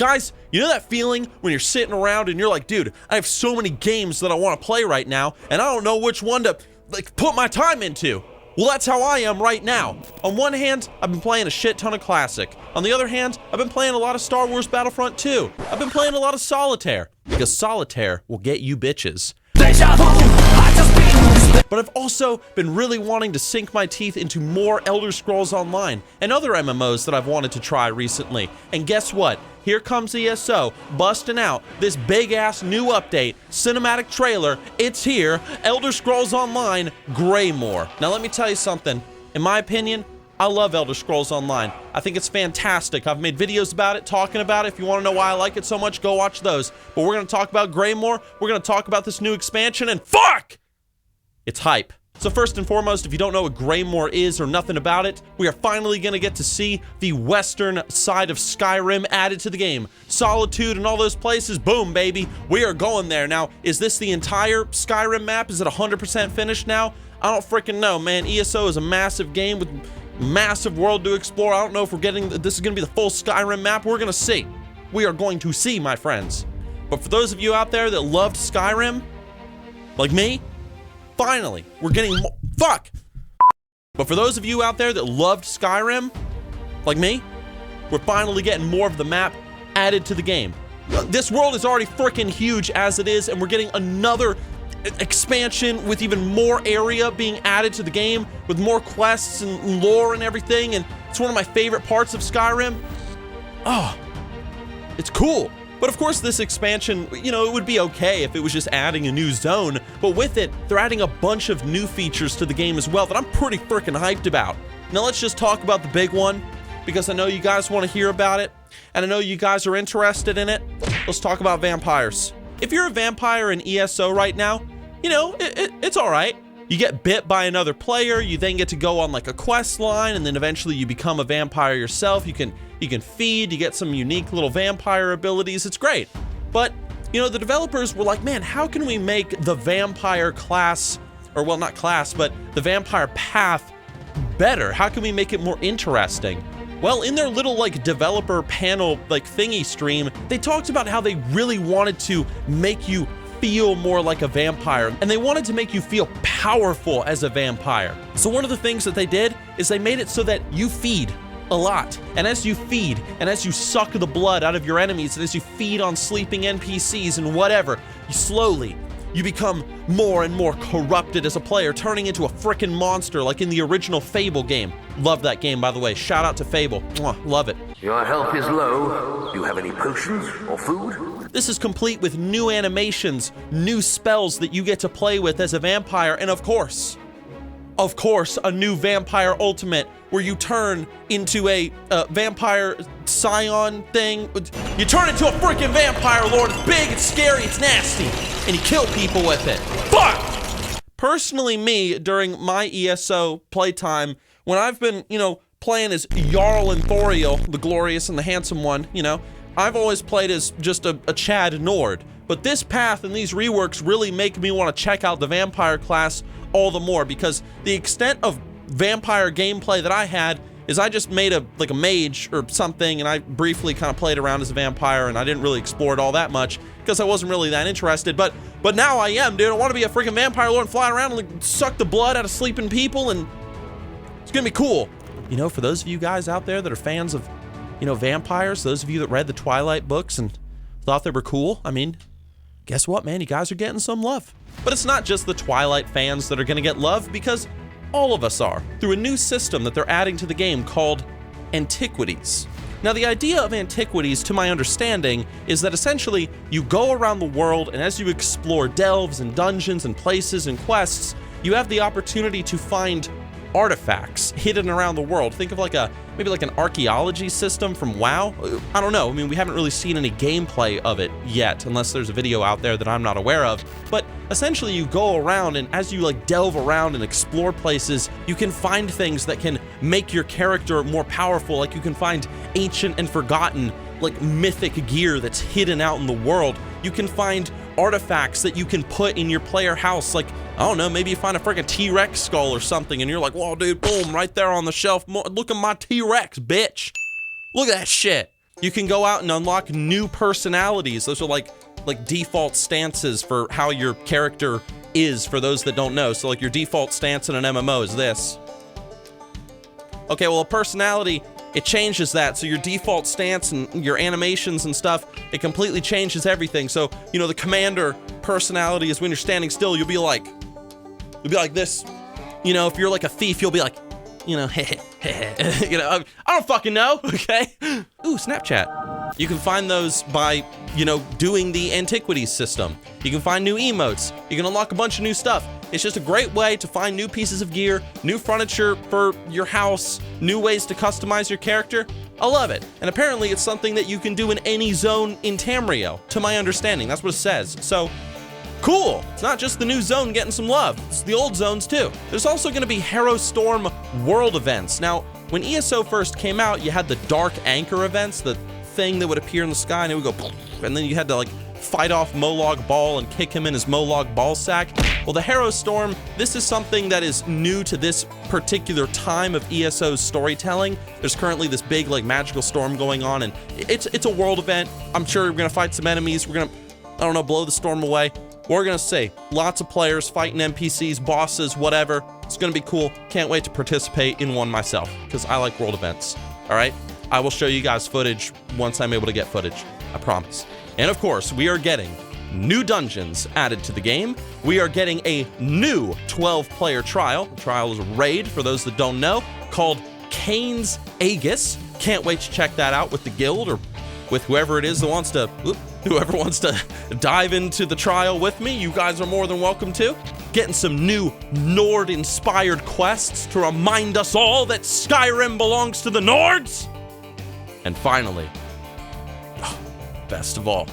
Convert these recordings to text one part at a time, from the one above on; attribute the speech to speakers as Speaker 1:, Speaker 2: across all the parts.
Speaker 1: Guys, you know that feeling when you're sitting around and you're like, dude, I have so many games that I want to play right now, and I don't know which one to like put my time into. Well, that's how I am right now. On one hand, I've been playing a shit ton of Classic. On the other hand, I've been playing a lot of Star Wars Battlefront 2. I've been playing a lot of Solitaire, because Solitaire will get you bitches. But I've also been really wanting to sink my teeth into more Elder Scrolls Online and other MMOs that I've wanted to try recently. And guess what? Here comes ESO, busting out this big-ass new update, cinematic trailer. It's here, Elder Scrolls Online, Greymoor. Now let me tell you something. In my opinion, I love Elder Scrolls Online. I think it's fantastic. I've made videos about it, talking about it. If you want to know why I like it so much, go watch those. But we're going to talk about Greymoor, we're going to talk about this new expansion, and fuck! It's hype. So first and foremost, if you don't know what Greymoor is or nothing about it, we are finally going to get to see the western side of Skyrim added to the game. Solitude and all those places, boom, baby. We are going there. Now, is this the entire Skyrim map? Is it 100% finished now? I don't freaking know, man. ESO is a massive game with massive world to explore. I don't know if we're getting, this is going to be the full Skyrim map. We're going to see. We are going to see, my friends. But for those of you out there that loved Skyrim, like me, finally, we're getting more. Fuck! But for those of you out there that loved Skyrim, like me, we're finally getting more of the map added to the game. This world is already freaking huge as it is, and we're getting another expansion with even more area being added to the game, with more quests and lore and everything, and it's one of my favorite parts of Skyrim. Oh, it's cool. But of course, this expansion, you know, it would be okay if it was just adding a new zone, but with it, they're adding a bunch of new features to the game as well that I'm pretty freaking hyped about. Now let's just talk about the big one, because I know you guys want to hear about it, and I know you guys are interested in it. Let's talk about vampires. If you're a vampire in ESO right now, you know, it's all right. You get bit by another player, you then get to go on like a quest line, and then eventually you become a vampire yourself. You can feed, you get some unique little vampire abilities. It's great. But, you know, the developers were like, man, how can we make the vampire class, or well, not class, but the vampire path better? How can we make it more interesting? Well, in their little like developer panel like thingy stream, they talked about how they really wanted to make you feel more like a vampire, and they wanted to make you feel powerful as a vampire. So one of the things that they did is they made it so that you feed a lot, and as you feed, and as you suck the blood out of your enemies, and as you feed on sleeping NPCs and whatever, you become more and more corrupted as a player, turning into a frickin' monster like in the original Fable game. Love that game, by the way. Shout out to Fable. Mwah, love it.
Speaker 2: Your health is low. Do you have any potions or food?
Speaker 1: This is complete with new animations, new spells that you get to play with as a vampire, and of course, a new vampire ultimate where you turn into a vampire scion thing. You turn into a freaking vampire lord. It's big, it's scary, it's nasty, and you kill people with it. Fuck! Personally, me, during my ESO playtime, when I've been, you know, playing as Jarl and Thoriel, the glorious and the handsome one, you know, I've always played as just a Chad Nord. But this path and these reworks really make me want to check out the vampire class all the more, because the extent of vampire gameplay that I had is I just made a mage or something, and I briefly kind of played around as a vampire, and I didn't really explore it all that much because I wasn't really that interested. But now I am, dude. I want to be a freaking vampire lord and fly around and like, suck the blood out of sleeping people, and it's gonna be cool. You know, for those of you guys out there that are fans of, you know, vampires, those of you that read the Twilight books and thought they were cool, I mean, guess what, man? You guys are getting some love. But it's not just the Twilight fans that are gonna get love, because all of us are, through a new system that they're adding to the game called Antiquities. Now, the idea of Antiquities, to my understanding, is that essentially you go around the world, and as you explore delves and dungeons and places and quests, you have the opportunity to find artifacts hidden around the world. Think of like maybe like an archaeology system from WoW. I don't know. I mean, we haven't really seen any gameplay of it yet, unless there's a video out there that I'm not aware of. But essentially you go around, and as you like delve around and explore places, you can find things that can make your character more powerful. Like you can find ancient and forgotten, like mythic gear that's hidden out in the world. You can find artifacts that you can put in your player house. Like, I don't know, maybe you find a freaking T-Rex skull or something, and you're like, whoa, dude, boom, right there on the shelf. Look at my T-Rex, bitch. Look at that shit. You can go out and unlock new personalities. Those are like default stances for how your character is, for those that don't know. So like your default stance in an MMO is this. Okay, well, a personality, it changes that. So your default stance and your animations and stuff, it completely changes everything. So, you know, the commander personality is when you're standing still, you'll be like this. You know, if you're like a thief, you'll be like, you know, you know, I don't fucking know, okay? Ooh, Snapchat. You can find those by, you know, doing the Antiquities system. You can find new emotes. You can unlock a bunch of new stuff. It's just a great way to find new pieces of gear, new furniture for your house, new ways to customize your character. I love it. And apparently it's something that you can do in any zone in Tamriel, to my understanding. That's what it says. So, cool. It's not just the new zone getting some love. It's the old zones too. There's also going to be Harrow Storm world events. Now, when ESO first came out, you had the Dark Anchor events, the thing that would appear in the sky and it would go, and then you had to like fight off Molag Ball and kick him in his Molag Ball sack. Well, the Harrow Storm, this is something that is new to this particular time of ESO's storytelling. There's currently this big like magical storm going on, and it's a world event. I'm sure we're gonna fight some enemies. We're gonna, I don't know, blow the storm away. We're gonna see lots of players fighting NPCs, bosses, whatever. It's gonna be cool. Can't wait to participate in one myself because I like world events. All right, I will show you guys footage once I'm able to get footage. I promise. And of course, we are getting new dungeons added to the game. We are getting a new 12-player trial. The trial is a raid, for those that don't know, called Kane's Aegis. Can't wait to check that out with the guild or with whoever it is that wants to, whoever wants to dive into the trial with me. You guys are more than welcome to. Getting some new Nord-inspired quests to remind us all that Skyrim belongs to the Nords. And finally, best of all,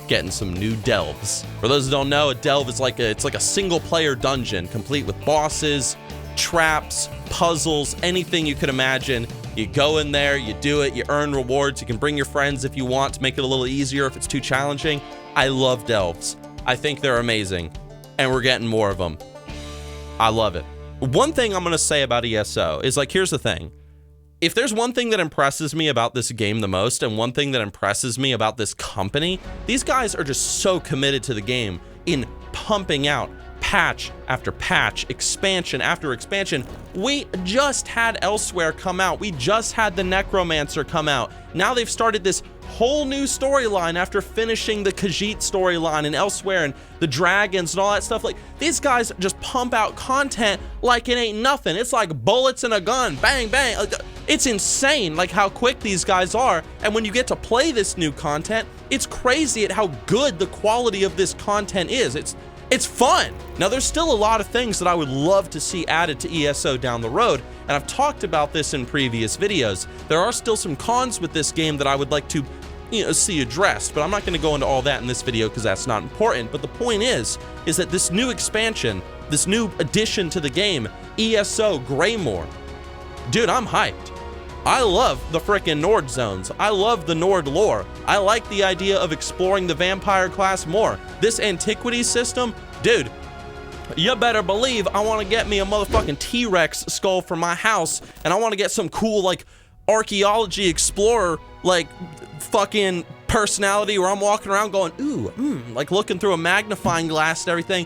Speaker 1: getting some new delves. For those who don't know, a delve is like a single-player dungeon, complete with bosses, traps, puzzles, anything you could imagine. You go in there, you do it, you earn rewards. You can bring your friends if you want to make it a little easier if it's too challenging. I love delves. I think they're amazing, and we're getting more of them. I love it. One thing I'm gonna say about ESO is, like, here's the thing. If there's one thing that impresses me about this game the most, and one thing that impresses me about this company, these guys are just so committed to the game in pumping out patch after patch, expansion after expansion. We just had Elsewhere come out. We just had the Necromancer come out. Now they've started this whole new storyline after finishing the Khajiit storyline and Elsewhere and the dragons and all that stuff. Like, these guys just pump out content like it ain't nothing. It's like bullets in a gun, bang, bang. Like, it's insane, like, how quick these guys are. And when you get to play this new content, it's crazy at how good the quality of this content is. It's fun. Now, there's still a lot of things that I would love to see added to ESO down the road, and I've talked about this in previous videos. There are still some cons with this game that I would like to, you know, see addressed, but I'm not going to go into all that in this video because that's not important. But the point is that this new expansion, this new addition to the game, ESO Greymoor, dude, I'm hyped. I love the frickin' Nord zones. I love the Nord lore. I like the idea of exploring the vampire class more. This Antiquities system, dude, you better believe I want to get me a motherfucking T-Rex skull for my house, and I want to get some cool, like, archaeology explorer, like, fucking personality where I'm walking around going, ooh, like looking through a magnifying glass and everything.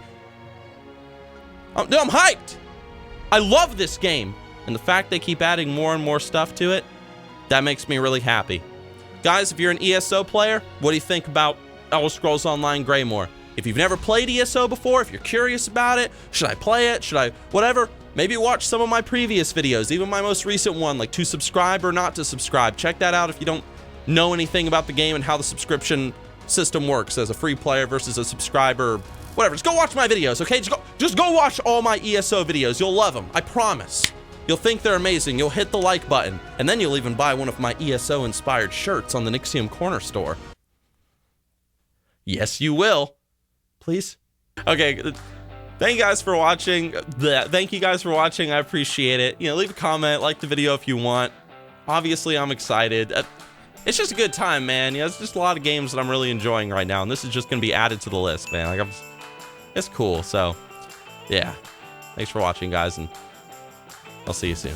Speaker 1: Dude, I'm hyped. I love this game. And the fact they keep adding more and more stuff to it, that makes me really happy. Guys, if you're an ESO player, what do you think about Elder Scrolls Online Greymoor? If you've never played ESO before, if you're curious about it, should I play it? Should I, whatever, maybe watch some of my previous videos, even my most recent one, like to subscribe or not to subscribe. Check that out if you don't know anything about the game and how the subscription system works as a free player versus a subscriber, whatever. Just go watch my videos, okay? Just go watch all my ESO videos. You'll love them, I promise. You'll think they're amazing. You'll hit the like button, and then you'll even buy one of my ESO-inspired shirts on the Nixxiom Corner Store. Yes, you will. Please? Okay, thank you guys for watching. Thank you guys for watching. I appreciate it. You know, leave a comment, like the video if you want. Obviously, I'm excited. It's just a good time, man. You know, it's just a lot of games that I'm really enjoying right now, and this is just going to be added to the list, man. Like, it's cool, so, yeah. Thanks for watching, guys, and I'll see you soon.